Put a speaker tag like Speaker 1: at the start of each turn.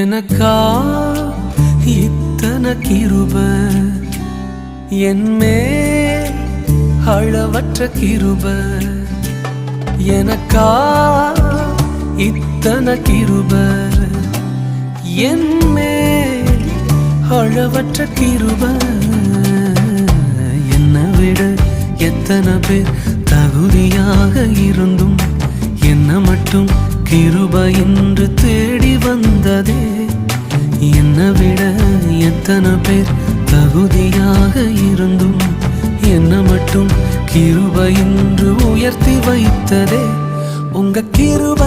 Speaker 1: எனக்கா இத்தனை கிருப என்மே அளவற்ற கிருப எனக்கா இத்தனை கிருப என்மே அளவற்ற கிருப என்னை விட எத்தனை பேர் தகுதியாக இருந்தும் என்ன மட்டும் கிருப என்று தேடி வந்ததே என்னை விட எத்தனை பேர் தகுதியாக இருந்தும் என்ன மட்டும் கிருப என்று உயர்த்தி வைத்ததே உங்க கிருப